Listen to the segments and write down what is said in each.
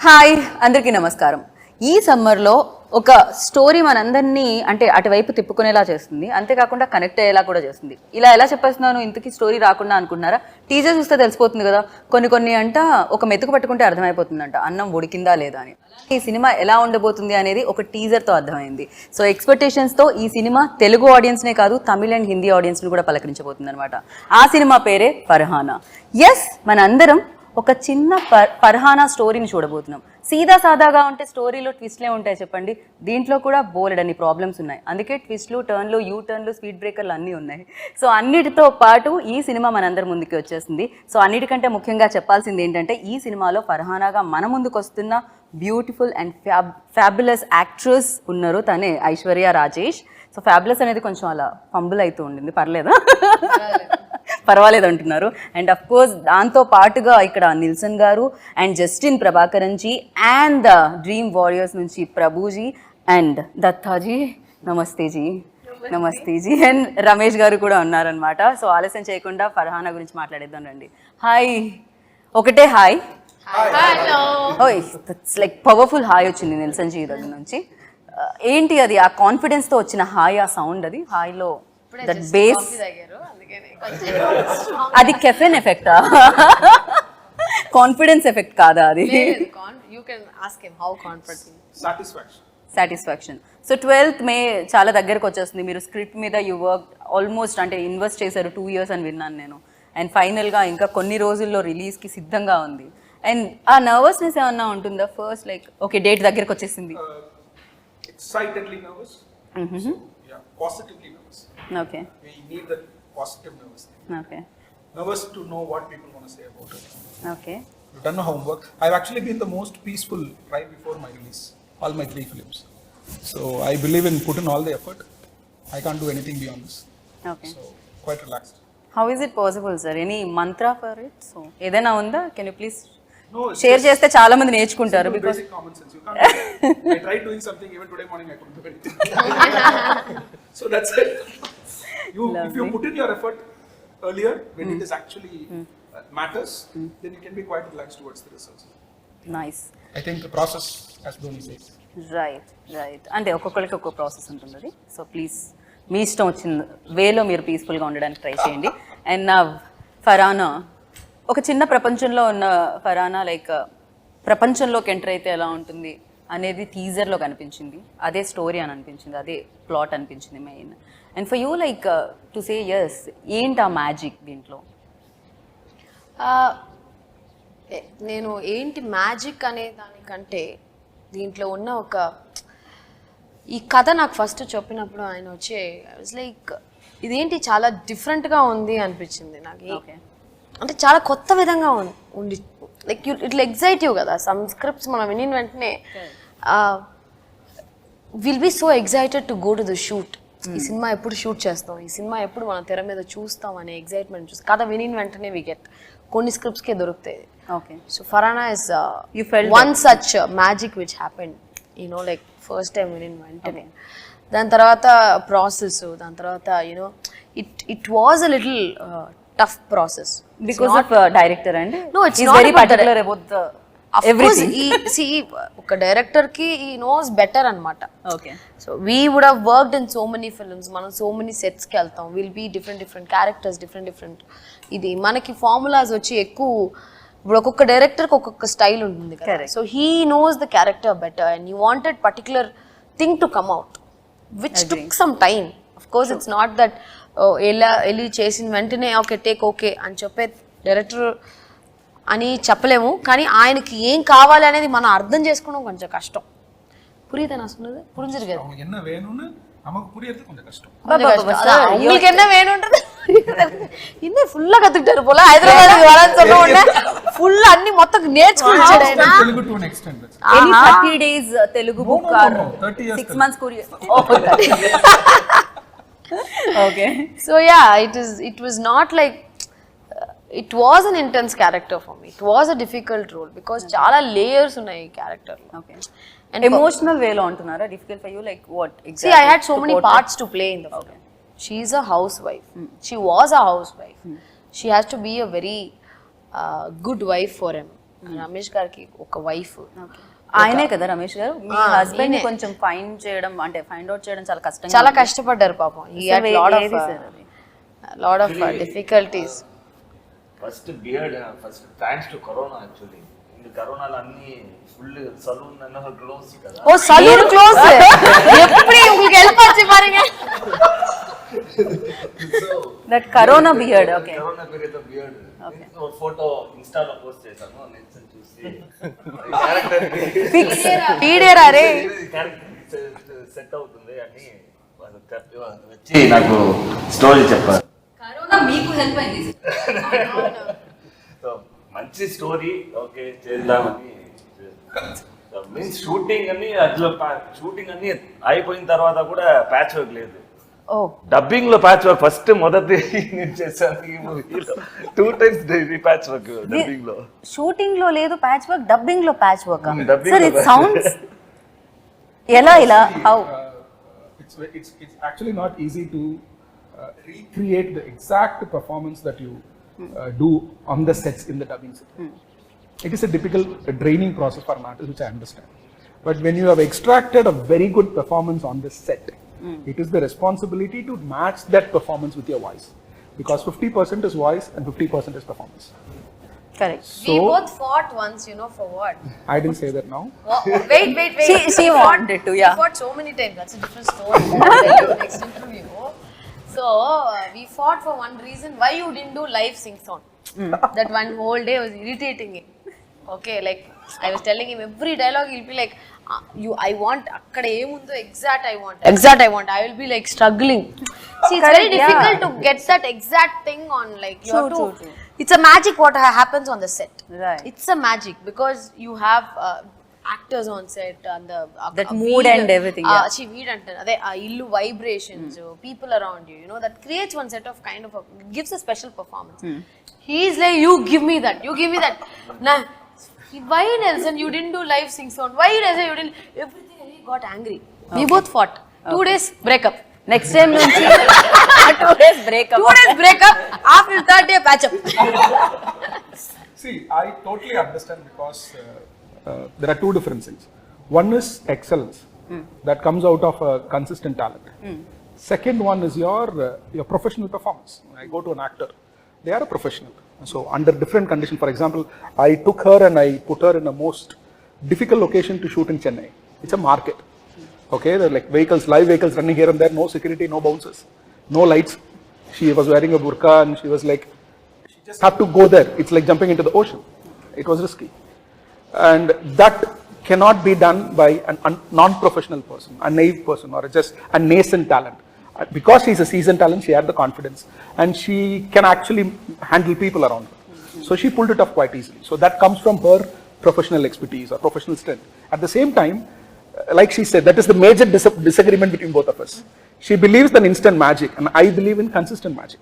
Hi అందరికీ నమస్కారం. ఈ సమ్మర్లో ఒక స్టోరీ మనందరినీ అంటే అటువైపు తిప్పుకునేలా చేస్తుంది, అంతేకాకుండా కనెక్ట్ అయ్యేలా కూడా చేస్తుంది. ఇలా ఎలా చెప్పేస్తున్నాను, ఇంతకీ స్టోరీ రాకుండా అనుకుంటున్నారా? టీజర్ చూస్తే తెలిసిపోతుంది కదా. కొన్ని అంట ఒక మెతుకు పట్టుకుంటే అర్థమైపోతుందంట అన్నం ఉడికిందా లేదా అని. ఈ సినిమా ఎలా ఉండబోతుంది అనేది ఒక టీజర్తో అర్థమైంది. సో ఎక్స్పెక్టేషన్స్తో ఈ సినిమా తెలుగు ఆడియన్స్నే కాదు, తమిళ అండ్ హిందీ ఆడియన్స్ని కూడా పలకరించబోతుంది అనమాట. ఆ సినిమా పేరే ఫర్హానా. ఎస్, మన అందరం ఒక చిన్న ఫర్హానా స్టోరీని చూడబోతున్నాం. సీదా సాదాగా ఉంటే స్టోరీలో ట్విస్ట్లే ఉంటాయి చెప్పండి. దీంట్లో కూడా బోలెడన్ని ప్రాబ్లమ్స్ ఉన్నాయి. అందుకే ట్విస్ట్లు, టర్న్లు, యూ టర్న్లు, స్పీడ్ బ్రేకర్లు అన్నీ ఉన్నాయి. సో అన్నిటితో పాటు ఈ సినిమా మనందరి ముందుకి వచ్చేసింది. సో అన్నిటికంటే ముఖ్యంగా చెప్పాల్సింది ఏంటంటే, ఈ సినిమాలో ఫర్హానాగా మన ముందుకు వస్తున్న బ్యూటిఫుల్ అండ్ ఫ్యాబులస్ యాక్ట్రెస్ ఉన్నారు. తనే ఐశ్వర్య రాజేష్. సో ఫ్యాబులస్ అనేది కొంచెం అలా ఫంబుల్ అవుతూ ఉండింది, పర్లేదా? పర్వాలేదు అంటున్నారు. అండ్ అఫ్ కోర్స్ దాంతో పాటుగా ఇక్కడ నిల్సన్ గారు and Justin Prabhakaran ji and the dream warriors నుంచి ప్రభుజీ అండ్ దత్తాజీ, నమస్తేజీ అండ్ రమేష్ గారు కూడా ఉన్నారనమాట. సో ఆలస్యం చేయకుండా ఫర్హానా గురించి మాట్లాడేద్దాం రండి. హాయ్, ఒకటే హాయ్. ఓయ్, దట్స్ లైక్ పవర్ఫుల్ హాయ్ వచ్చింది నిల్సన్ జీ దగ్గర నుంచి. ఏంటి అది, ఆ కాన్ఫిడెన్స్తో వచ్చిన హాయ్, ఆ సౌండ్, అది హాయ్లో దట్ బేస్, అది కెఫెన్ ఎఫెక్టా, కాన్ఫిడెన్స్ ఎఫెక్ట్ కాదా అది? సాటిస్ఫాక్షన్. సో 12th May చాలా దగ్గరకు వచ్చేస్తుంది. మీరు స్క్రిప్ట్ మీద యూ వర్క్ ఆల్మోస్ట్, అంటే ఇన్వెస్ట్ చేశారు 2 years అని విన్నాను నేను. అండ్ ఫైనల్గా ఇంకా కొన్ని రోజుల్లో రిలీజ్కి సిద్ధంగా ఉంది. అండ్ ఆ నర్వస్నెస్ ఏమన్నా ఉంటుందా ఫస్ట్, లైక్ ఓకే డేట్ దగ్గరకు వచ్చేసింది? Excitedly nervous. So, yeah, positively nervous. Okay. We need that positive nervousness. Okay. Nervous to know what people want to say about it. Okay. We've done our homework. I've actually been the most peaceful right before my release, all my 3 films. So I believe in put in all the effort. I can't do anything beyond this. Okay. So quite relaxed. How is it possible, sir? Any mantra for it? So ఏదైనా ఉందా? Can you please No, share చేస్తే చాలా మంది నేర్చుకుంటారు. Because basic common sense. You can't. I tried doing something even today morning. I couldn't do anything. So that's it. If you put in your effort earlier when it is actually matters, then you can be quite relaxed towards the results. Nice. I think the process, as Dhoni says. Right. అంటే ఒక్కొక్కరికి ఒక్కొక్క process ఉంటుంది అది. So please మీ ఇష్టం వచ్చిన వేలో మీరు పీస్ఫుల్గా ఉండడానికి ట్రై చేయండి. అండ్ నా ఫర్హానా, ఒక చిన్న ప్రపంచంలో ఉన్న ఫర్హానా లైక్ ప్రపంచంలోకి ఎంటర్ అయితే ఎలా ఉంటుంది అనేది టీజర్లో కనిపించింది. అదే స్టోరీ అని అనిపించింది, అదే ప్లాట్ అనిపించింది main. And for you like to say yes, ఏంటి ఆ మ్యాజిక్ దీంట్లో? నేను ఏంటి మ్యాజిక్ అనే దానికంటే దీంట్లో ఉన్న ఒక ఈ కథ నాకు ఫస్ట్ చెప్పినప్పుడు ఆయన వచ్చి ఐ వాజ్ లైక్ ఇదేంటి చాలా డిఫరెంట్గా ఉంది అనిపించింది నాకు. అంటే చాలా కొత్త విధంగా ఉండి లైక్ ఇట్లా ఎగ్జైటివ్ కదా. సమ్ స్క్రిప్ట్స్ మనం వినిన వెంటనే will be so excited to go to the shoot. ఈ సినిమా ఎప్పుడు షూట్ చేస్తాం, ఈ సినిమా ఎప్పుడు మనం తెర మీద చూస్తాం అనే ఎగ్జైట్మెంట్ చూసి కథ వినిన వెంటనే వి గెట్. కొన్ని స్క్రిప్ట్స్కే దొరుకుతాయి. Okay. So Farhana is one such magic which happened, you know like first time వినిన వెంటనే. దాని తర్వాత ప్రాసెస్, దాని తర్వాత you know it was a little tough process because of director and no it's he's not very particular about the everything. See oka director ki he knows better anamata. Okay. So we would have worked in so many films, మనం so many sets కి వెళ్తాం, will be different characters, different ఇది మనకి formulas వచ్చి ఎక్కువ. ఇప్పుడు ఒక్కొక్క డైరెక్టర్కి ఒక్కొక్క స్టైల్ ఉంటుంది కదా. So he knows the character better and he wanted particular thing to come out which took some time. Of course it's not that వెళ్ళి చేసిన వెంటనే ఓకే టేక్ ఓకే అని చెప్పే డైరెక్టర్ అని చెప్పలేము. కానీ ఆయనకి ఏం కావాలి అనేది మనం అర్థం చేసుకోవడం కొంచెం కష్టం. புரியுதா நான் சொன்னது? புரிஞ்சிருக்காது. அவங்க என்ன வேணும்னு நமக்கு புரியறது கொஞ்சம் கஷ்டம். உங்களுக்கு என்ன வேணும்ன்றது இன்னும் ஃபுல்லா கத்துக்கிட்டாரு போல. హైదరాబాద్ வரని சொன்ன உடனே ఫుల్ అన్ని మొత్తం నేర్చుకుంటాడు ఆయన. Telugu to an extent. Any 30 days Telugu book or 6 months Korean? Okay. So yeah, it was not like it was an intense character for me. It was a difficult role because chaala layers unnai character lo. Okay. And emotional way lo antunara difficult for you, like what exactly? See, I had so many parts to play in the film. She is a housewife. She was a housewife. She has to be a very good wife for him. Ramesh గారికి ఒక wife. ఆయనే కదా రమేష్ గారు, మీ husband ని కొంచెం find చేయడం అంటే find out చేయడం చాలా కష్టపడ్డారు పాపం. Lot of difficulties. First beard first thanks to corona actually. இந்த కరోనాలో అన్ని ఫుల్ సలూన్ అన్న క్లోజ్ కదా. ఓ సలూన్ క్లోజ్. எப்படி உங்களுக்கு ஹெல்ப் ஆச்சு பாருங்க. That corona beard. Okay, corona period లో బియర్డ్. ఒక ఫోటో ఇన్స్టాలో పోస్ట్ చేశాను, నేను చూసి క్యారెక్టర్ ఫిక్స్ వీడియోరా రే క్యారెక్టర్ సెట్ అవుతుంది అని వచ్చి నాకు స్టోరీ చెప్పారు. కరోనా మీకు హెల్ప్ అయింది. సో మంచి స్టోరీ, ఓకే చేద్దామని. మీన్స్ షూటింగ్ అన్ని అందులో షూటింగ్ అన్ని అయిపోయిన తర్వాత కూడా ప్యాచ్ వర్క్ లేదు. డబ్బింగ్ లో ప్యాచ్ వర్క్ ఫస్ట్ మొదటి నేను చేశాను ఈ మూవీలో. 2 times ప్యాచ్ వర్క్ డబ్బింగ్ లో. షూటింగ్ లో లేదు ప్యాచ్ వర్క్, డబ్బింగ్ లో ప్యాచ్ వర్క్. Dubbing సార్ లో ఇట్ సౌండ్స్ ఇలా how it's actually not easy to recreate the exact performance that you do on the sets in the dubbing set. It is a difficult draining process for an artist, which I understand. But when you have extracted a very good performance on the set, it is the responsibility to match that performance with your voice, because 50% is voice and 50% is performance. Correct. We both fought once, for what? I didn't say that now. Wait. She wanted to, yeah. We fought so many times. That's a different story. I'll tell you next interview. So we fought for one reason. Why you didn't do live sing song? That one whole day was irritating him. Okay, like I was telling him every dialogue he'll be like, I want akkada emundo exact I want. I will be like struggling. See, it's very difficult to get that exact thing on, like you have to. It's a magic what happens on the set. Right. It's a magic because you have actors on set and that mood and everything. She weed ante ade illu vibrations, people around you, that creates one set of kind of gives a special performance. He is like, you give me that. Nah, why Nelson you didn't do live sing sound? Why Nelson you didn't? Everything. He got angry. We both fought. 2 days breakup. Next time నుంచి 2 days breakup. After 3rd day patch up. See, I totally understand because there are 2 different things. One is excellence that comes out of a consistent talent. Second one is your professional performance. When I go to an actor, they are a professional. So under different conditions, for example, I took her and I put her in the most difficult location to shoot in Chennai. It's a market. Okay, there are like live vehicles running here and there, no security, no bouncers, no lights. She was wearing a burqa and she was like, she just had to go there. It's like jumping into the ocean. It was risky. And that cannot be done by a non-professional person, a naive person, or just a nascent talent. Because she's a seasoned talent, she had the confidence and she can actually handle people around her. So she pulled it off quite easily. So that comes from her professional expertise or professional strength. At the same time, like she said, that is the major disagreement between both of us. She believes in instant magic and I believe in consistent magic.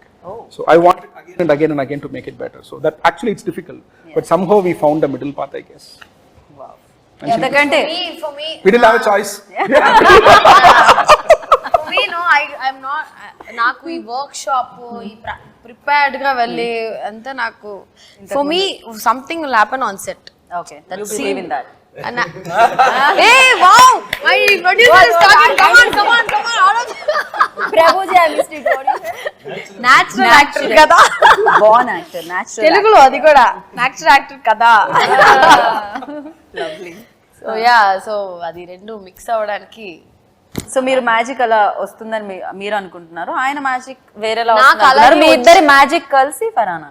So I want it again and again to make it better. So that actually it's difficult, but somehow we found a middle path, I guess. Wow. For me, we didn't have a choice. For me, no, I'm not. నాకు ఈ work shop ఈ prepared గా వెళ్ళి అంతా నాకు for me something will happen on set. Okay, you believe in that. Hey, wow! My producer is talking. Come on. All of Prabhuji, I missed it. What is it? Natural actor kada. Born actor, natural. Telugulo adi kuda natural actor kada. Lovely. So yeah, so adi rendu mix avvadaniki. So మీరు magic అలా వస్తుందని మీరు అనుకుంటున్నారు, ఆయన magic వేరేలా నాకు వస్తున్నారు, మీ ఇద్దరి మ్యాజిక్ కలిసి ఫరానా.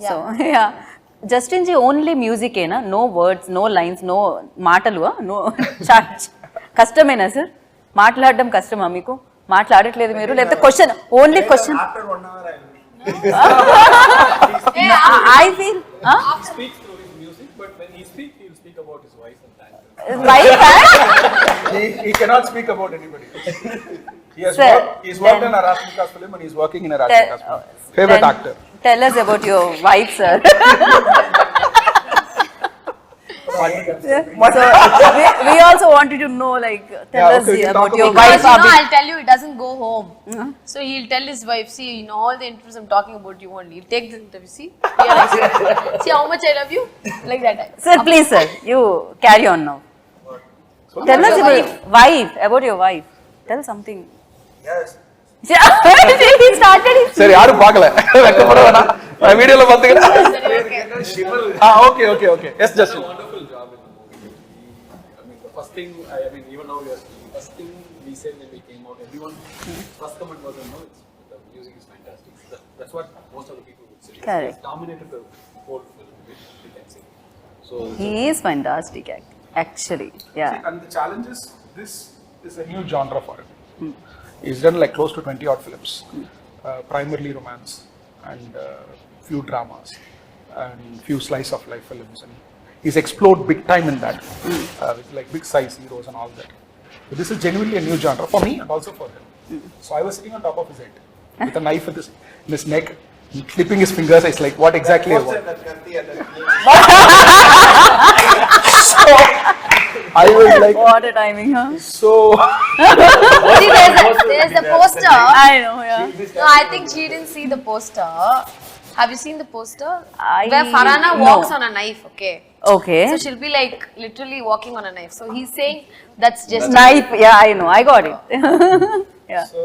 So yeah, Justin ji only music ఏనా, no words, no lines, no మాటలు, నో కష్టమేనా సార్? మాట్లాడడం కష్టమా మీకు? మాట్లాడట్లేదు మీరు, లేకపోతే question only question? I feel about his wife and that. Wife? He cannot speak about anybody. He's worked in a Rashmikas film and he's working in a Rashmikas film. Favorite actor. Tell us about your wife, sir. So we also wanted to know, like, tell Yeah, us okay, we can about talk your about wife. Because Abhi. I'll tell you, it doesn't go home. So he'll tell his wife, see, in all the interviews I'm talking about you only. He'll take this interview, see, realize it. See how much I love you? Like that. Sir, please, sir, you carry on now. Tell us about your wife. Tell something. Yes. He started his சரி யாரும் பார்க்கல வெக்கப்பட வேணாம் நான் வீடியோல பாத்துக்கிறேன் okay yes just Wonderful job in the movie. I mean, the first thing, I mean, even now we are speaking, first thing we said when we came out, everyone, first comment was, no, the music is fantastic. That's what most of the people would say. Correct. It's dominated the whole film, we can say. So, He is fantastic, actually. Yeah. and the challenge is this is a new genre for him. He's done like close to 20 odd films, primarily romance and few dramas and few slice of life films, and he's explored big time in that with like big size heroes and all that. So this is genuinely a new genre for me and also for him. So I was sitting on top of his head with a knife in his neck, clipping his fingers. It's like, what exactly I want. So I was like, What a timing, huh? so See, there's the poster. I know, yeah. No, I think she didn't see the poster. Have you seen the poster? I- Where Farhana no. walks on a knife, okay? Okay. So she'll be like literally walking on a knife. So he's saying that's just Knife, yeah, I know, I got it. Yeah. So,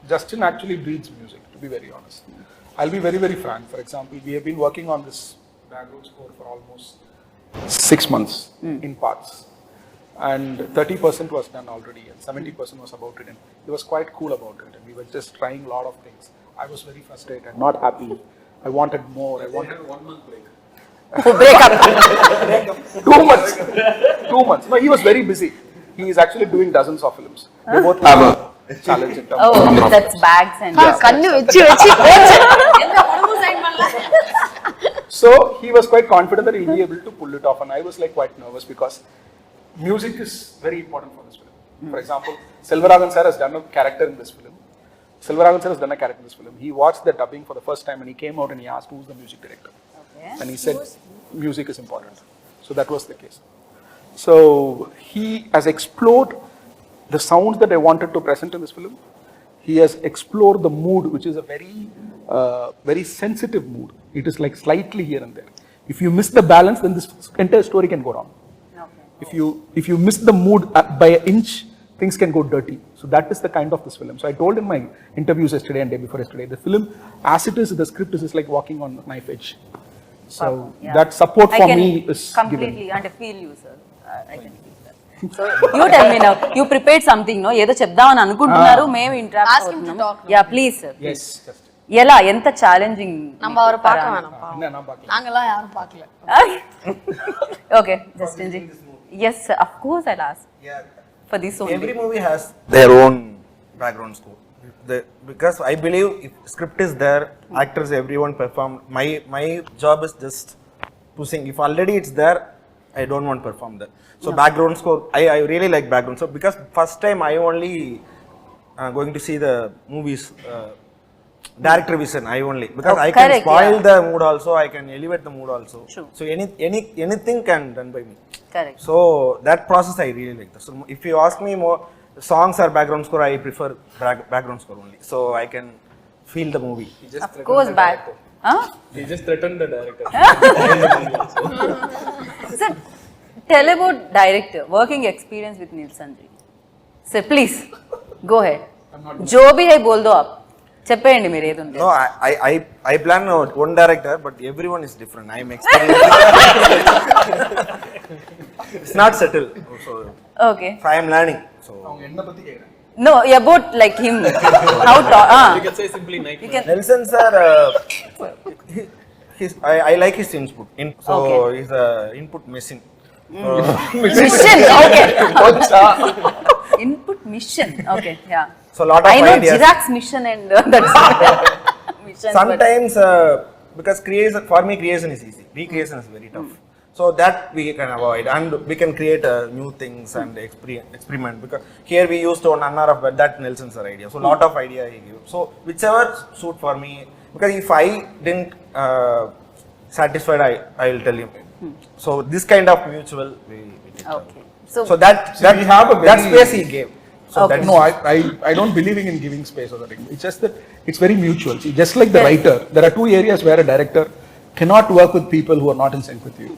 Justin actually breathes music, to be very honest. I'll be very, very frank. For example, we have been working on this background score for almost 6 months in parts. And 30% was done already, and 70% was about it. And he was quite cool about it. And we were just trying a lot of things. I was very frustrated, not happy. I wanted more. I they wanted had 1 month break. Oh, break up. 2 months. 2 months. No, he was very busy. He is actually doing dozens of films. They both have a challenge in terms of Oh, number of that's bags and கண்ணு வச்சு எந்த படமும் sign பண்ணல. So he was quite confident that he'll be able to pull it off, and I was like quite nervous because music is very important for this film. For example, Selvaraghan sir has done a character in this film. He watched the dubbing for the first time and he came out and he asked who's the music director. Okay. And he said music is important. So that was the case. So he has explored the sounds that I wanted to present in this film. He has explored the mood, which is a very sensitive mood. It is like slightly here and there. If you miss the balance, then this entire story can go wrong. Okay. If you miss the mood by an inch, things can go dirty. So that is the kind of this film. So I told in my interviews yesterday and day before yesterday, the film, as it is, the script is like walking on a knife edge. So Yeah. that support I for can me is completely given. and I feel you, sir. I can feel that. So you tell me now. You prepared something, no? ఏదో చెప్దామని అనుకుంటున్నారు, మేము interact Ask him to talk now. Yeah please sir. Yes, just. ఎలా ఎంత challenging நம்ம அவரை பார்க்க வேணாம் பாவம். என்ன நான் பார்க்கல. நாங்கெல்லாம் யாரும் பார்க்கல. Okay Justin ji. Yes, sir. Of course I'll ask Yeah. for this only. Every movie has their own background score. Because I believe if script is there, actors, everyone perform. My job is just to sing. If already it's there, I don't want to perform that. So background score, I really like background score because first time I only going to see the movies director vision. I only because Oh, I can correct, spoil yeah. the mood also. I can elevate the mood also. True. So anything can done by me. Correct. So that process I really like. So if you ask me more songs or background score, I prefer background score only. So I can feel the movie. He just Of threatened course the back. director. Huh? He just threatened the director. Sir, tell about director, working experience with Nilsson ji. Sir, please, go ahead. जो भी है बोल दो आप. చెప్పేయండి మీరు ఏది ఉంటే. No, I plan one director, but everyone is different. I am experienced. It's not settled. So Okay. I am learning. So அவங்க என்ன பத்தி கேக்குறாங்க? No, about like him. How to, You can say simply Nike. You can. Nelson sir, I like his input. So Okay. he's a input machine. Mission. Okay. Input mission. Okay. Yeah. So lot of I know ideas. Chirag's mission and that's mission. Sometimes because for me creation is easy. Recreation is very tough. So that we can avoid and we can create new things and experiment because here we used to none of that Nelson sir idea. So lot of idea he gave. So whichever suit for me because if I didn't satisfied, I will tell him. So this kind of mutual we take care. Okay So that we have a that very- space he gave. So Okay. that No, I don't believe in giving space or that. It's just that it's very mutual. See, just like the writer, there are two areas where a director cannot work with people who are not in sync with you.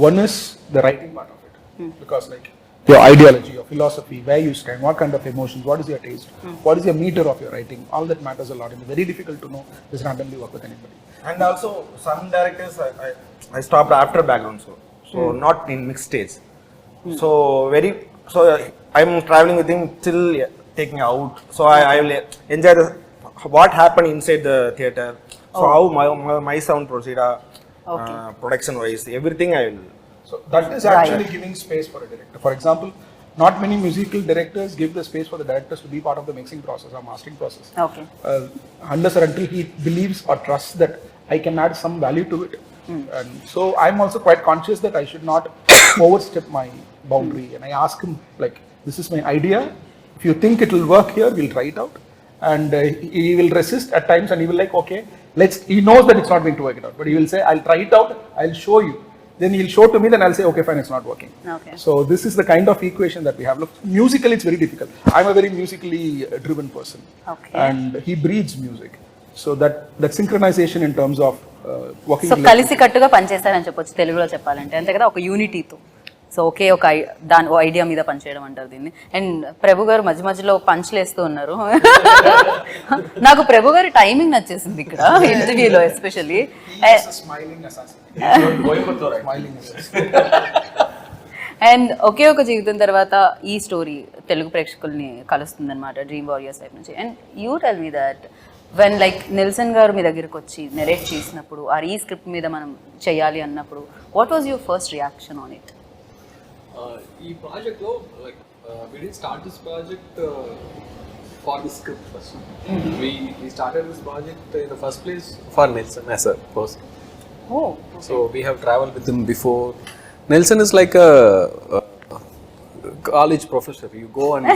One is the writing part of it, because like your ideology, your philosophy, where you stand, what kind of emotions, what is your taste, what is your meter of your writing, all that matters a lot. And it's very difficult to know just randomly work with anybody. And also some directors I stopped after background score, so not in mixed stage. So I'm traveling with him till taking out. So I will enjoy what happened inside the theater. So how my sound proceed, production wise, everything I will. So that is actually giving space for a director. For example, not many musical directors give the space for the directors to be part of the mixing process or mastering process. Okay Unless or until he believes or trusts that I can add some value to it. And so I'm also quite conscious that I should not overstep my boundary. And I ask him, like, this is my idea. If you think it will work here, we'll try it out. And he will resist at times, and he will like, okay, he knows that it's not going to work it out. But he will say, I'll try it out, I'll show you. Then he'll show to me, then I'll say, okay, fine, it's not working. Okay. So this is the kind of equation that we have. Look, musically, it's very difficult. I'm a very musically driven person. Okay. And he breathes music. So that synchronization in terms of working. So కలిసి కట్టుగా పనిచేస్తారని చెప్పొచ్చు తెలుగులో చెప్పాలంటే, అంతే కదా, ఒక యూనిటీతో. So ఒకే ఒక దాని ఐడియా మీద పనిచేయడం అంటారు దీన్ని. అండ్ ప్రభు గారు మధ్య మధ్యలో పంచ్లు వేస్తూ ఉన్నారు. నాకు ప్రభు గారి టైమింగ్ నచ్చేసింది ఇక్కడ ఇంటర్వ్యూలో especially. Smiling assassin. Coimbatore Smiling assassin. And ఒకే ఒక జీవితం తర్వాత ఈ స్టోరీ తెలుగు ప్రేక్షకుల్ని కలుస్తుందన్నమాట డ్రీమ్ వారియర్స్ వైపు నుంచి. And you tell me that when like Nelson గారు మీ దగ్గరికి వచ్చి నెరేట్ చేసినప్పుడు ఆ ఈ స్క్రిప్ట్ మీద మనం చేయాలి అన్నప్పుడు what was your first reaction on it? ఈ ప్రాజెక్ట్లో like we didn't start this project for the script first. We started this project in the first place for Nelson as a person. Oh, So we have traveled with him before. Nelson is like a college professor. You go and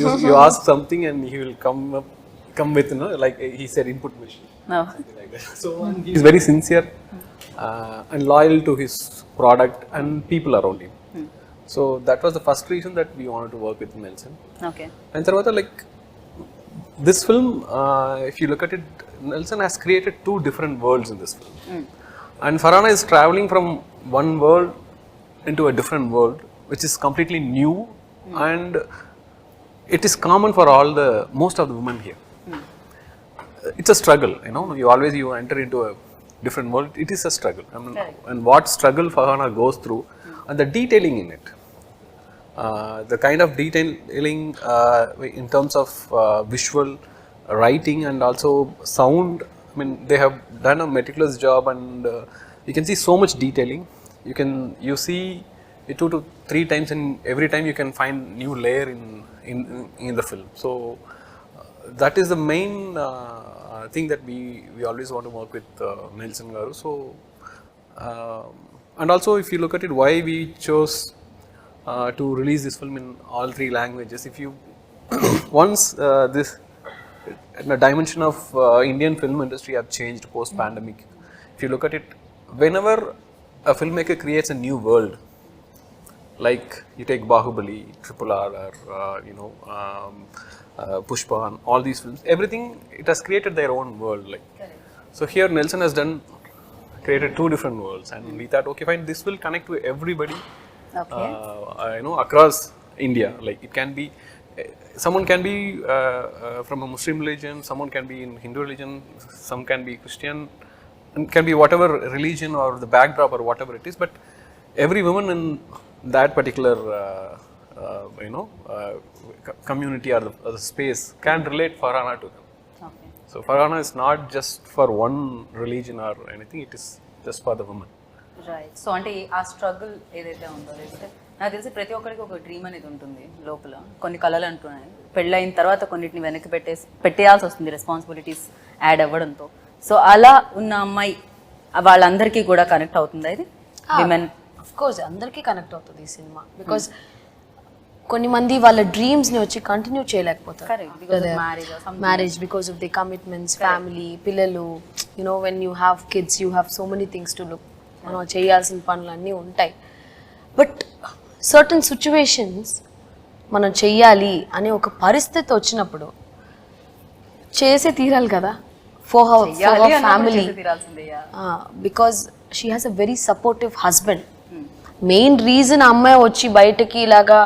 you ask something and he will come with, you know, like he said, input machine. no. Something like that. So and he is very sincere and loyal to his product and people around him. So that was the first reason that we wanted to work with Nelson. Okay. And Tarvata, like this film, if you look at it, Nelson has created two different worlds in this film. And Farhana is traveling from one world into a different world, which is completely new, and it is common for most of the women here. It's a struggle, you know. You enter into a different world. It is a struggle. I mean, and what struggle Farhana goes through, and the detailing in it. The kind of detailing in terms of visual, writing, and also sound. I mean, they have done a meticulous job, and you can see so much detailing. You see it 2 to 3 times, and every time you can find new layer in the film. So that is the main thing that we always want to work with Nelson Garu. So and also, if you look at it, why we chose to release this film in all 3 languages. If you once this the dimension of Indian film industry have changed post pandemic. If you look at it, whenever a filmmaker creates a new world, like you take Bahubali, RRR, or Pushpa, and all these films, everything, it has created their own world. Like, so here Nelson has created 2 different worlds, and we thought, okay, fine, this will connect to everybody. Okay. Across India. Like it can be, someone can be from a Muslim religion, someone can be in Hindu religion, some can be Christian, and can be whatever religion or the backdrop or whatever it is. But every woman in that particular community or the space can relate Farhana to them. Okay. So Farhana is not just for one religion or anything; it is just for the woman. Right. So అంటే ఆ struggle ఏదైతే ఉందో, లేకపోతే నాకు తెలిసి ప్రతి ఒక్కరికి ఒక డ్రీమ్ అనేది ఉంటుంది లోపల, కొన్ని కళలు అంటున్నాయి. పెళ్ళైన తర్వాత కొన్నిటిని వెనక్కి పెట్టేయాల్సి వస్తుంది రెస్పాన్సిబిలిటీస్ యాడ్ అవ్వడంతో. సో అలా ఉన్న అమ్మాయి వాళ్ళందరికీ కూడా కనెక్ట్ అవుతుందా ఇది? విమెన్ అఫ్ కోర్స్ అందరికీ కనెక్ట్ అవుతుంది ఈ సినిమా. బికాస్ కొన్ని మంది వాళ్ళ డ్రీమ్స్ని వచ్చి కంటిన్యూ చేయలేకపోతారు. Correct, because of marriage or something. Marriage because of the commitments, family, పిల్లలు. When you have kids you have so many things to look. మనం చేయాల్సిన పనులు అన్నీ ఉంటాయి. బట్ సర్టన్ సిచ్యువేషన్స్ మనం చెయ్యాలి అనే ఒక పరిస్థితి వచ్చినప్పుడు చేసే తీరాలి కదా, for her family. Because she has a very supportive husband. Main reason అమ్మాయి వచ్చి బయటకి ఇలాగా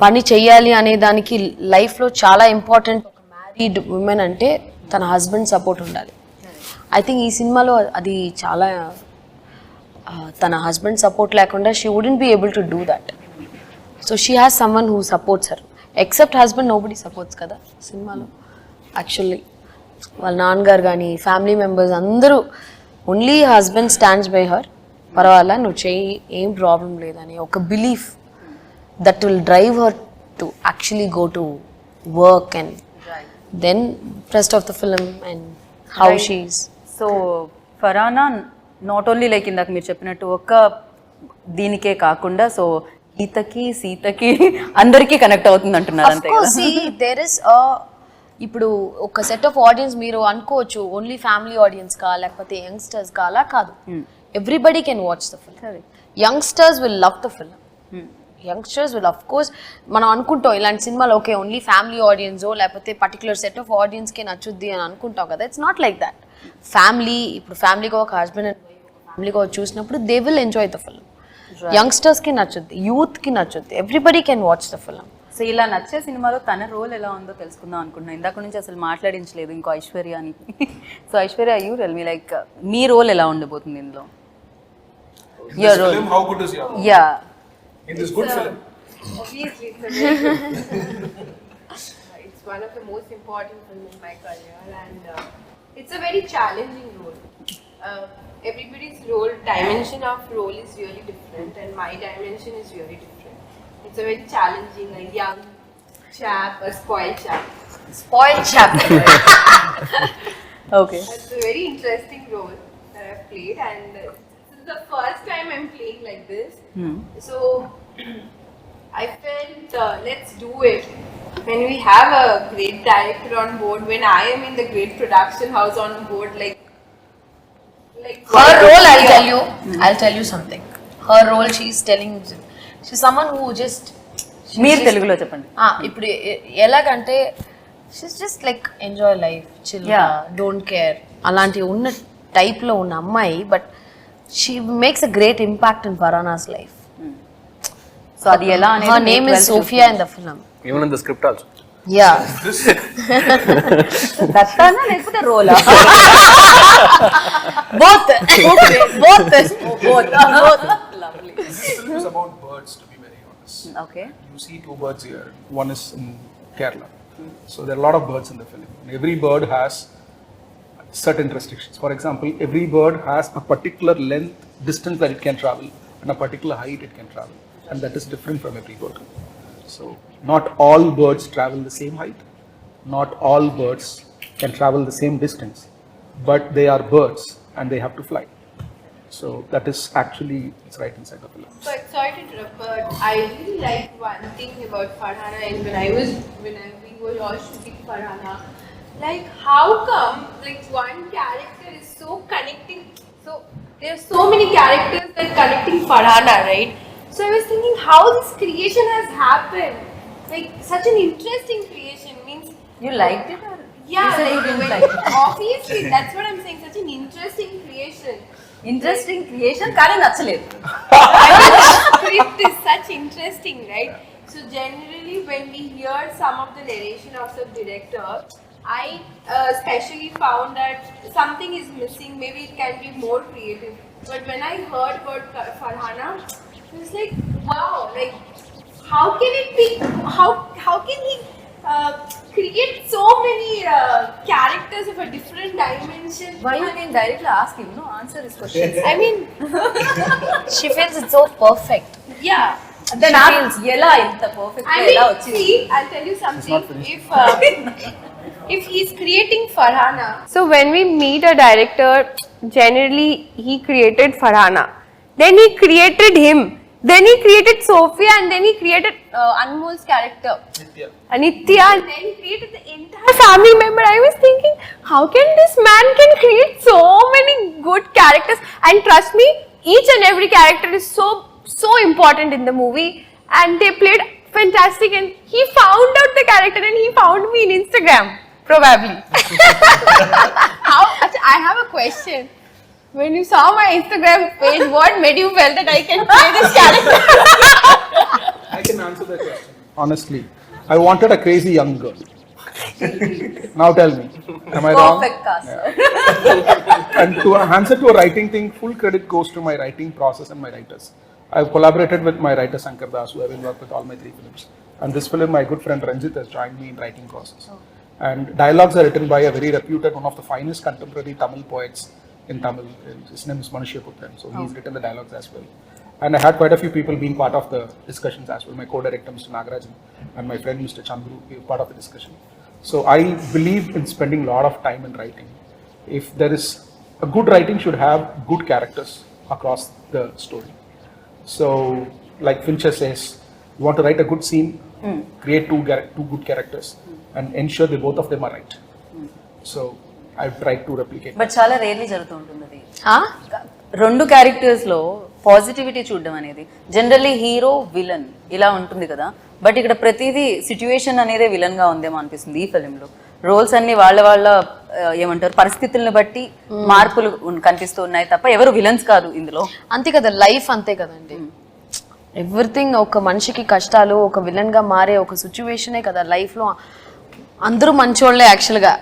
పని చెయ్యాలి అనే దానికి లైఫ్లో చాలా ఇంపార్టెంట్. ఒక మ్యారీడ్ ఉమెన్ అంటే తన హస్బెండ్ సపోర్ట్ ఉండాలి. ఐ థింక్ ఈ సినిమాలో అది చాలా తన హస్బెండ్ సపోర్ట్ లేకుండా she wouldn't be able to do that. So she has someone who supports her. Except husband nobody supports కదా సినిమాలో. యాక్చువల్లీ వాళ్ళ నాన్నగారు కానీ ఫ్యామిలీ మెంబర్స్ అందరూ only husband stands by her. పర్వాలా నువ్వు చెయ్యి, ఏం ప్రాబ్లం లేదని ఒక belief that will drive her to actually go to work and then rest of the film and how she's. So ఫరానా not only like ఇందాక మీరు చెప్పినట్టు ఒక్క దీనికే కాకుండా సో గీతకి సీతకి అందరికీ కనెక్ట్ అవుతుంది అంటున్నారు అంతే కదా. ఇప్పుడు ఒక సెట్ ఆఫ్ ఆడియన్స్ మీరు అనుకోవచ్చు ఓన్లీ ఫ్యామిలీ ఆడియన్స్ కా లేకపోతే యంగ్స్టర్స్ కా, అలా కాదు. Everybody can watch the film. Youngsters will love the film. Youngsters will of course మనం అనుకుంటాం ఇలాంటి సినిమాలు ఓకే ఓన్లీ ఫ్యామిలీ ఆడియన్సో లేకపోతే పర్టికులర్ సెట్ ఆఫ్ ఆడియన్స్కి నచ్చుద్ది అని అనుకుంటాం కదా. It's not like that. Family ఇప్పుడు ఫ్యామిలీగా ఒక హస్బెండ్ అండ్ ఫ్యామిలీగా చూసినప్పుడు they will enjoy the film. యంగ్స్టర్స్కి నచ్చుద్ది, యూత్కి నచ్చుద్ది, everybody can watch the film. So ఇలా నచ్చే సినిమాలో తన రోల్ ఎలా ఉందో తెలుసుకుందాం అనుకుంటున్నాను. ఇందాక నుంచి అసలు మాట్లాడించలేదు ఇంకో ఐశ్వర్య అని. So Aishwarya, you tell me like me role ఎలా ఉండబోతుంది ఇందులో? Your role. Film, how good is your role? Yeah. In this good film. Obviously, it's a very good it's one of the most important films in my career, and it's a very challenging role. Everybody's role, dimension of role is really different, and my dimension is really different. It's a very challenging, a young chap, a spoiled chap. Spoiled chap. Okay. It's a very interesting role that I've played, and this is the first time I'm playing like this. So I felt let's do it. When we have a great director on board, when I am in the great production house on board, like her role, I'll tell you something. Her role, she's someone who just మీరు తెలుగులో చెప్పండి. ఇప్పుడు ఎలాగంటే she's just like enjoy life, chill, don't care అలాంటి ఉన్న టైప్లో ఉన్న అమ్మాయి. But she makes a great impact in Farana's life. So అది ఎలా అనేది her name is Sofia in the film. Even in the script also. Yeah. దత్తానా లేకపోతే రోలా? Both. Lovely. This film is about birds, to be very honest. Okay. You see two birds here. One is in Kerala. So there are a lot of birds in the film. Every bird has certain restrictions. For example, every bird has a particular length, distance that it can travel, and a particular height it can travel, and that is different from every bird. So not all birds travel the same height, not all birds can travel the same distance, but they are birds and they have to fly. So that is actually, it's right inside the film. But sorry to interrupt, but I really like one thing about Farhana, and when we were all shooting Farhana, like how come like one character is so connecting, so there are so many characters that connecting Farhana, right? So I was thinking how this creation has happened, like such an interesting creation. Means You liked it or? yeah, You said you didn't like it. obviously that's what I'm saying, such an interesting creation. Interesting creation కానీ నచ్చలేదు. Script is such interesting, right? So generally when we hear some of the narration of the director, I especially found that something is missing, maybe it can be more creative. But when I heard about Farhana, it was like, wow, like how can it be, how can he create so many characters of a different dimension? Why you can directly ask him, no? Answer his questions. I mean, She feels it's so perfect. yeah. Then ask ఎలా ఇంత perfect I ఎలా mean, వచ్చింది? see, I'll tell you something. If he's creating Farhana, so when we meet a director, generally he created Farhana. Then he created him. Then he created Sophia, and then he created Anmol's character, Anitya, and then he created the entire family member. I was thinking, how can this man can create so many good characters? And trust me, each and every character is so important in the movie, and they played fantastic. And he found out the character, and he found me in Instagram, probably. How? I have a question. When you saw my Instagram page, what made you feel that I can play this character? I can answer that question. Honestly, I wanted a crazy young girl. Now tell me, am I wrong? Perfect cast. And to answer to a writing thing, full credit goes to my writing process and my writers. I've collaborated with my writer Sankar Das, who have been worked with all my 3 films. And this film, my good friend Ranjit has joined me in writing process. And dialogues are written by a very reputed, one of the finest contemporary Tamil poets in Tamil. His name is Aishwarya Dutta. So he's written the dialogues as well. And I had quite a few people being part of the discussions as well. My co-director Mr. Nagarajan and my friend Mr. Chandru were part of the discussion. So I believe in spending a lot of time in writing. If there is a good writing should have good characters across the story. So like Fincher says, you want to write a good scene, create two good characters and ensure that both of them are right. So I've tried to replicate. But చాలా rarely జరుగుతూ ఉంటుంది అది. 2 characters లో positivity చూడడం అనేది generally hero villain ఇలా ఉంటుంది కదా, బట్ ఇక్కడ ప్రతిదీ సిచ్యువేషన్ అనేదే విలన్ గా ఉందేమో అనిపిస్తుంది ఈ ఫిలింలో. రోల్స్ అన్ని వాళ్ళ ఏమంటారు పరిస్థితులను బట్టి మార్పులు కనిపిస్తూ ఉన్నాయి తప్ప ఎవరు విలన్స్ కాదు ఇందులో. అంతే కదా, లైఫ్ అంతే కదండి. ఎవ్రీథింగ్ ఒక మనిషికి కష్టాలు, ఒక విలన్ గా మారే ఒక సిచ్యువేషనే కదా లైఫ్ లో. అందరూ మంచోళ్లే యాక్చువల్ గా,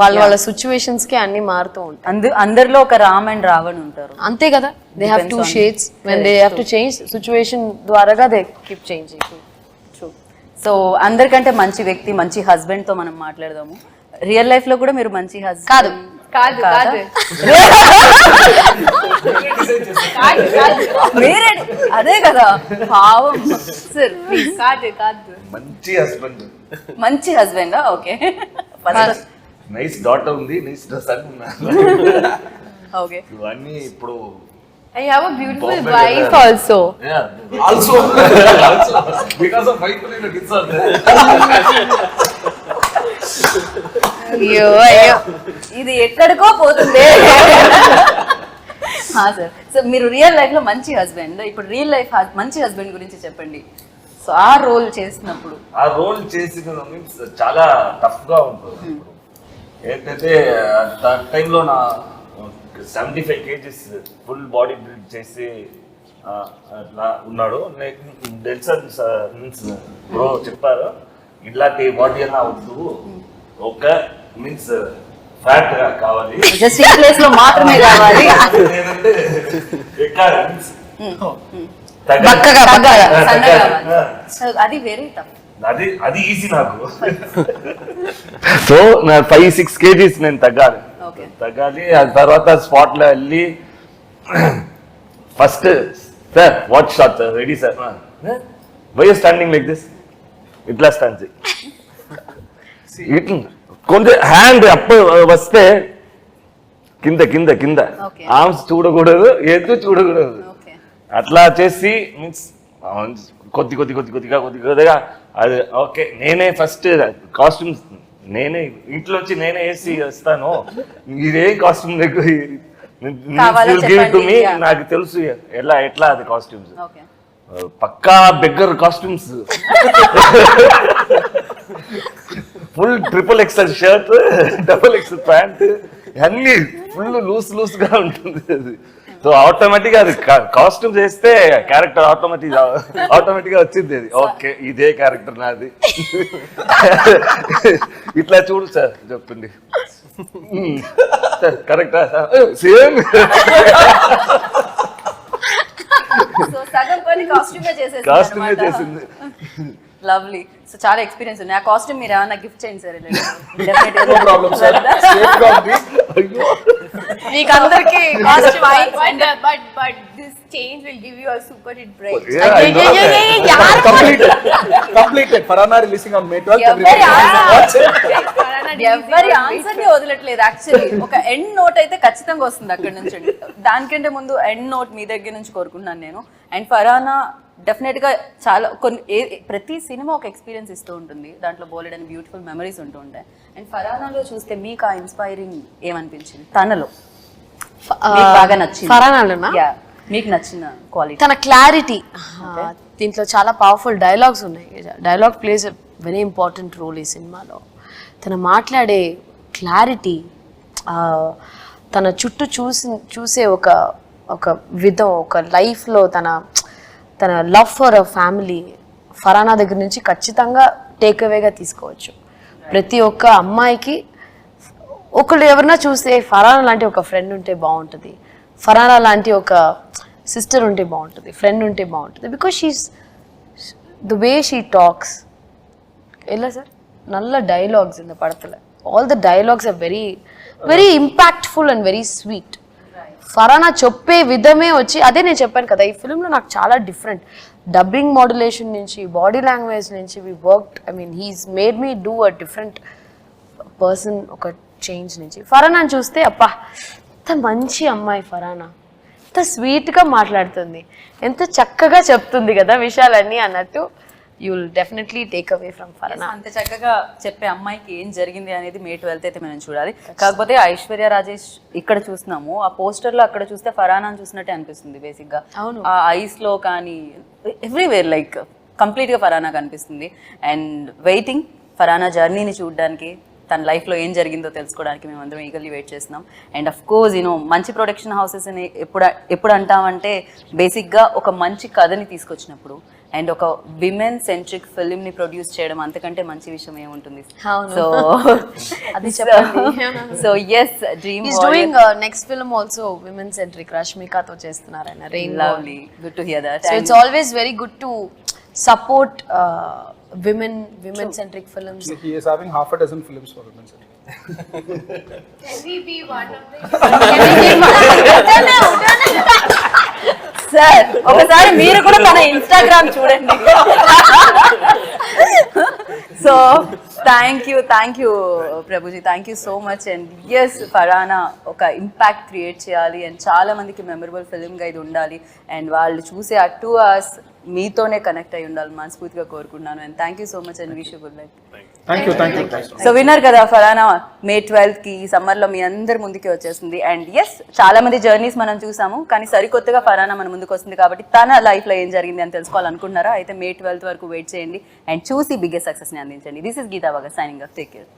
వాళ్ళ సిచ్యువేషన్స్ కి అన్ని మారుతూ ఉంటాయి. అందరిలో ఒక రామ్ అండ్ రావణ్ ఉంటారు అంతే కదా. They have 2 shades when they have to change situation ద్వారాగా దే కీప్ చేంజింగ్. సో అందరికంటే మంచి వ్యక్తి, మంచి హస్బెండ్ తో మనం మాట్లాడదాము. రియల్ లైఫ్ లో కూడా మీరు మంచి హస్బెండ్ కాదు అదే కదా పావం సార్. కాదు మంచి హస్బెండ్. మంచి హస్బెండ్ ఓకే. నైస్ డాటర్ ఉంది, నైస్ సన్ ఉన్నారు. ఓకే ఇవన్నీ ఇప్పుడు I have a beautiful wife also. Also because of wife only the kids are there. అయ్యో ఇది ఎక్కడికో పోతుంది. సార్ సో మీరు రియల్ లైఫ్ లో మంచి హస్బెండ్, ఇప్పుడు రియల్ లైఫ్ మంచి హస్బెండ్ గురించి చెప్పండి. సో ఆ రోల్ చేసినప్పుడు ఆ రోల్ చేసిన మీన్స్ చాలా టఫ్ గా ఉంటుంది. ఏంటంటే ఆ టైంలో నా 75 kgs ఫుల్ బాడీ బిల్డ్ చేసి అట్లా ఉన్నాడు. డెల్సన్ మీన్స్ బ్రో చెప్పారు ఇట్లాంటి బాడీ అన్నా వద్దు, ఒక మీన్స్ ఫ్యాట్ గా కావాలి, జస్ట్ ఈ ప్లేస్ లో మాత్రమే కావాలి. లేదంటే ఎక్కడ అది వెరీ టఫ్. అది ఈజీ నాకు. సో నా 5-6 kgs నేను తగ్గాలి. ఆ తర్వాత స్పాట్ లో వెళ్ళి first sir what shot sir ready sir, why you standing like this, ఇట్లా స్టాండ్ చేయి, కొంచెం హ్యాండ్ అప్ వస్తే కింద కింద కింద ఆర్మ్స్ చూడకూడదు, ఎత్తు చూడకూడదు. అట్లా చేసి మీన్స్ కొద్దిగా అది ఓకే. నేనే ఫస్ట్ కాస్ట్యూమ్స్ నేనే ఇంట్లో వచ్చి నేనే వేసి వస్తాను, ఇదే కాస్ట్యూమ్ నాకు తెలుసు ఎట్లా అది కాస్ట్యూమ్స్. పక్కా beggar costumes, full XXL shirt, XXL pant, అన్ని ఫుల్ లూస్ గా ఉంటుంది అది. సో ఆటోమేటిక్ అది కాస్ట్యూమ్ చేస్తే క్యారెక్టర్ ఆటోమేటిక్ గా వచ్చింది అది. ఓకే ఇదే క్యారెక్టర్ నాది, ఇట్లా చూడు సార్ చెప్పింది కరెక్టా సేమ్. కాస్ట్యూమే చేసింది. లవ్లీ. సో చాలా ఎక్స్పీరియన్స్ ఉంది. ఆ కాస్ట్యూమ్ మీరు ఏమన్నా గిఫ్ట్ చేయండి సార్. మీకు అందరికి but this change will give you a super hit break. completed. Farhana releasing on May 12th. Farhana ఎవరి ఆన్సర్ ని వదలట్లేదు యాక్చువల్లీ. ఒక ఎండ్ నోట్ అయితే ఖచ్చితంగా వస్తుంది అక్కడ నుంచి. దానికంటే ముందు ఎండ్ నోట్ మీ దగ్గర నుంచి కోరుకుంటున్నాను నేను. అండ్ ఫరానా డెఫినెట్ గా చాలా ప్రతి సినిమా ఒక ఎక్స్పీరియన్స్ ఇస్తూ ఉంటుంది, దాంట్లో బోలెడని బ్యూటిఫుల్ మెమరీస్ ఉంటూ ఉంటాయి. అండ్ ఫరానాలో చూస్తే మీకు ఆ ఇన్స్పైరింగ్ ఏమనిపించింది తనలో బాగా నచ్చింది? ఫరానాలోనా? మీకు నచ్చిన క్వాలిటీ? తన క్లారిటీ. దీంట్లో చాలా పవర్ఫుల్ డైలాగ్స్ ఉన్నాయి. Dialogue plays a very important role ఈ సినిమాలో. తను మాట్లాడే క్లారిటీ, తన చుట్టూ చూసే ఒక విధం, ఒక లైఫ్లో తన లవ్ ఫర్ అ ఫ్యామిలీ ఫరానా దగ్గర నుంచి ఖచ్చితంగా టేక్ అవేగా తీసుకోవచ్చు. ప్రతి ఒక్క అమ్మాయికి ఒకళ్ళు ఎవరన్నా చూస్తే ఫరానా లాంటి ఒక ఫ్రెండ్ ఉంటే బాగుంటుంది, ఫరానా లాంటి ఒక సిస్టర్ ఉంటే బాగుంటుంది, ఫ్రెండ్ ఉంటే బాగుంటుంది. Because she's the way she talks. ఎలా సార్ நல்ல డైలాగ్స్ இந்த படத்துல. All the dialogues are very very impactful and very sweet. Farhana చెప్పే విధమే వచ్చి అదే నేను చెప్పాను కదా, ఈ ఫిల్మ్లో నాకు చాలా డిఫరెంట్ డబ్బింగ్ మాడ్యులేషన్ నుంచి, బాడీ లాంగ్వేజ్ నుంచి we worked. I mean he's made me do a different person. ఒక చేంజ్ నుంచి ఫరానాని చూస్తే అప్పా ఎంత మంచి అమ్మాయి ఫరానా, ఎంత స్వీట్గా మాట్లాడుతుంది, ఎంత చక్కగా చెప్తుంది కదా విషయాలన్నీ అన్నట్టు. You will definitely take away from ఫరానా. అంత చక్కగా చెప్పే అమ్మాయికి ఏం జరిగింది అనేది మే 12 అయితే మనం చూడాలి. కాకపోతే ఐశ్వర్య రాజేష్ ఇక్కడ చూస్తున్నాము, ఆ పోస్టర్ లో అక్కడ చూస్తే ఫరానాని చూసినట్టే అనిపిస్తుంది బేసిక్ గా. ఆ ఐస్ లో కానీ ఎవ్రీవేర్ లైక్ కంప్లీట్ గా ఫరానా కనిపిస్తుంది. అండ్ వెయిటింగ్ ఫరానా జర్నీని చూడడానికి, తన లైఫ్లో ఏం జరిగిందో తెలుసుకోవడానికి మేము అందరం ఈగర్లీ వెయిట్ చేస్తున్నాం. అండ్ అఫ్ కోర్స్ మంచి ప్రొడక్షన్ హౌసెస్ అని ఎప్పుడు అంటామంటే బేసిక్గా ఒక మంచి కథని తీసుకొచ్చినప్పుడు అండ్ ఒక విమెన్ సెంట్రిక్ ఫిల్మ్ ని ప్రొడ్యూస్ చేయడం అంతకంటే మంచి విషయం ఏముంటుంది. సో అది చెప్పండి. So S dream is doing next film also women centric, రష్మికతో చేస్తున్నారు ఆయన. Lovely, good to hear that. So it's always very good to support women centric films. He is having half a dozen films for women centric. Can we be one of them? Sir ఒకసారి మీరు కూడా తన Instagram చూడండి. So thank you Prabhuji, thank you so much. And yes Farhana ఒక impact create చేయాలి and చాలా మందికి memorable ఫిల్మ్గా ఇది ఉండాలి అండ్ వాళ్ళు చూసే ఆ 2 hours మీతోనే కనెక్ట్ అయి ఉండాలి మనస్ఫూర్తిగా కోరుకుంటున్నాను. And thank you so much and wish you good luck. So winner కదా ఫరానా మే 12కి ఈ సమ్మర్లో మీ అందరి ముందుకి వచ్చేస్తుంది. అండ్ ఎస్ చాలా మంది జర్నీస్ మనం చూసాము, కానీ సరికొత్తగా ఫరానా మన ముందుకు వస్తుంది కాబట్టి తన లైఫ్లో ఏం జరిగింది అని తెలుసుకోవాలనుకుంటున్నారా అయితే మే 12 వరకు వెయిట్ చేయండి అండ్ చూసి బిగ్గెస్ట్ సక్సెస్ని అందించండి. This is Geetha Bhagat signing off. Take care.